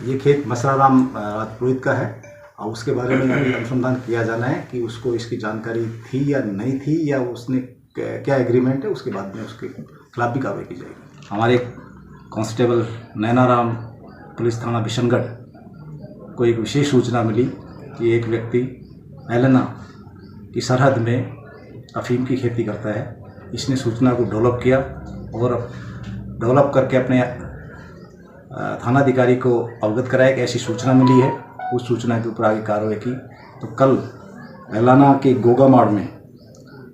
ये खेत मसराराम राजपुरोहित का है और उसके बारे में अभी अनुसंधान किया जाना है कि उसको इसकी जानकारी थी या नहीं थी, या उसने क्या एग्रीमेंट है, उसके बाद में उसके खिलाफ भी कार्रवाई की जाएगी। हमारे कांस्टेबल नैनाराम पुलिस थाना बिशनगढ़ को एक विशेष सूचना मिली कि एक व्यक्ति एलेना की सरहद में अफीम की खेती करता है। इसने सूचना को डेवलप किया और डेवलप करके अपने थानाधिकारी को अवगत कराया कि ऐसी सूचना मिली है। उस सूचना के ऊपर आगे कार्रवाई की तो कल एलाना के गोगामाड़ में,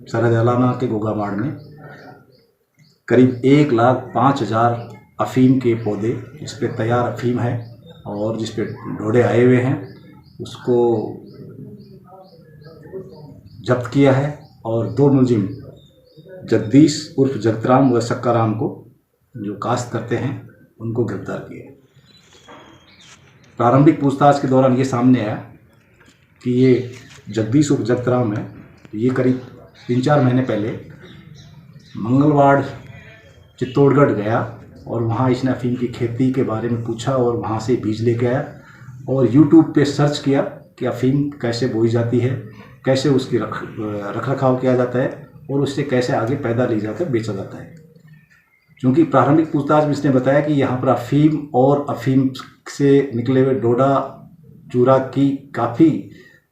सरहद एलाना के गोगामाड़ में करीब 1,05,000 अफीम के पौधे, जिस पे तैयार अफीम है और जिस पे ढोड़े आए हुए हैं, उसको जब्त किया है और 2 मुलजिम जगदीश उर्फ जगतराम व सक्काराम को, जो काश्त करते हैं, उनको गिरफ्तार किया। प्रारंभिक पूछताछ के दौरान ये सामने आया कि ये जगदीश उर्फ जगतराम है, ये करीब 3-4 महीने पहले मंगलवाड़ चित्तौड़गढ़ गया और वहाँ इसने अफीम की खेती के बारे में पूछा और वहाँ से बीज लेके आया और यूट्यूब पे सर्च किया कि अफीम कैसे बोई जाती है, कैसे उसकी रख रखाव किया जाता है और उससे कैसे आगे पैदा ली जाकर बेचा जाता है। क्योंकि प्रारंभिक पूछताछ में इसने बताया कि यहाँ पर अफीम और अफीम से निकले हुए डोडा चूरा की काफ़ी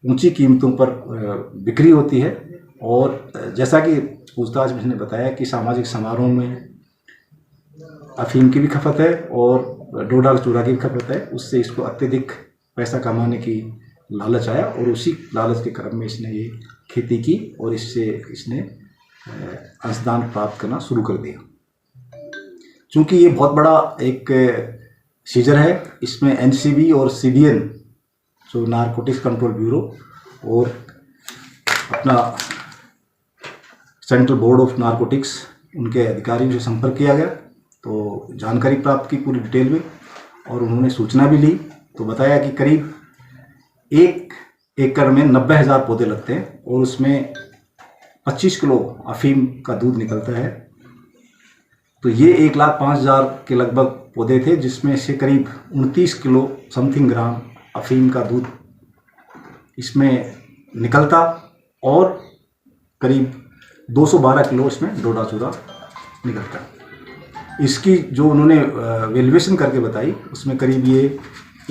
ऊंची कीमतों पर बिक्री होती है और जैसा कि पूछताछ में इसने बताया कि सामाजिक समारोह में अफीम की भी खपत है और डोडा चूरा की भी खपत है। उससे इसको अत्यधिक पैसा कमाने की लालच आया और उसी लालच के क्रम में इसने ये खेती की और इससे इसने अंशदान प्राप्त करना शुरू कर दिया। चूँकि ये बहुत बड़ा एक सीजर है, इसमें एनसीबी और सीबीएन, जो नारकोटिक्स कंट्रोल ब्यूरो, और अपना सेंट्रल बोर्ड ऑफ नारकोटिक्स, उनके अधिकारियों से संपर्क किया गया तो जानकारी प्राप्त की पूरी डिटेल में और उन्होंने सूचना भी ली तो बताया कि करीब 1 एकड़ में 90,000 पौधे लगते हैं और उसमें 25 किलो अफीम का दूध निकलता है। तो ये 1,05,000 के लगभग पौधे थे, जिसमें से करीब 29 किलो समथिंग ग्राम अफीम का दूध इसमें निकलता और करीब 212 किलो इसमें डोडा चूरा निकलता। इसकी जो उन्होंने वैल्यूएशन करके बताई, उसमें करीब ये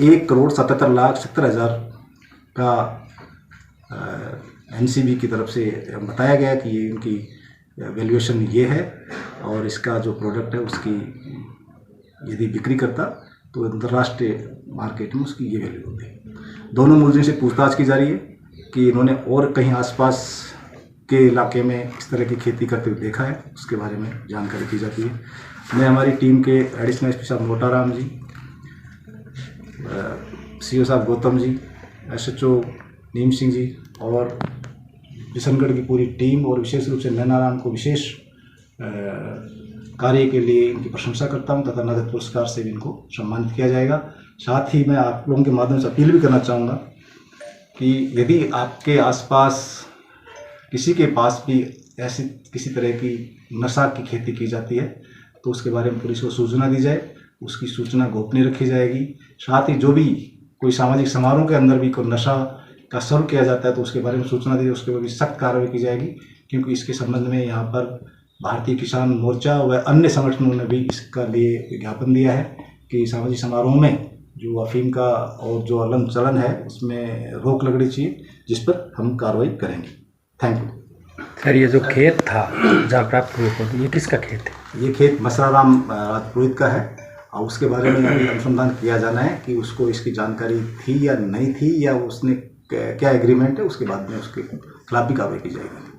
1,77,70,000 का एनसीबी की तरफ से बताया गया कि ये उनकी वैल्यूएशन ये है और इसका जो प्रोडक्ट है उसकी यदि बिक्री करता तो अंतर्राष्ट्रीय मार्केट में उसकी ये वैल्यू होती। दोनों मुलजिम से पूछताछ की जा रही है कि इन्होंने और कहीं आसपास के इलाके में इस तरह की खेती करते हुए देखा है, उसके बारे में जानकारी की जाती है। मैं हमारी टीम के एडिशनल एसपी साहब मोटाराम जी, सीओ साहब गौतम जी, एसएचओ नीम सिंह जी और बिशनगढ़ की पूरी टीम और विशेष रूप से नैनाराम को विशेष कार्य के लिए इनकी प्रशंसा करता हूं तथा नगद पुरस्कार से भी इनको सम्मानित किया जाएगा। साथ ही मैं आप लोगों के माध्यम से अपील भी करना चाहूँगा कि यदि आपके आसपास किसी के पास भी ऐसी किसी तरह की नशा की खेती की जाती है तो उसके बारे में पुलिस को सूचना दी जाए, उसकी सूचना गोपनीय रखी जाएगी। साथ ही जो भी कोई सामाजिक समारोह के अंदर भी कोई नशा का सर्व किया जाता है तो उसके बारे में सूचना दी जाए, उसके ऊपर भी सख्त कार्रवाई की जाएगी। क्योंकि इसके संबंध में यहाँ पर भारतीय किसान मोर्चा व अन्य संगठनों ने भी इसका लिए विज्ञापन दिया है कि सामाजिक समारोह में जो अफीम का और जो अलग चलन है उसमें रोक लगनी चाहिए, जिस पर हम कार्रवाई करेंगे। Thank you. सर, ये जो खेत था जहाँ प्राप्त हुए पौधे, ये किसका खेत है? ये खेत मसराराम राजपुरोहित का है और उसके बारे में अभी अनुसंधान किया जाना है कि उसको इसकी जानकारी थी या नहीं थी, या उसने क्या एग्रीमेंट है, उसके बाद में उसके खिलाफ भी कार्रवाई की जाएगी।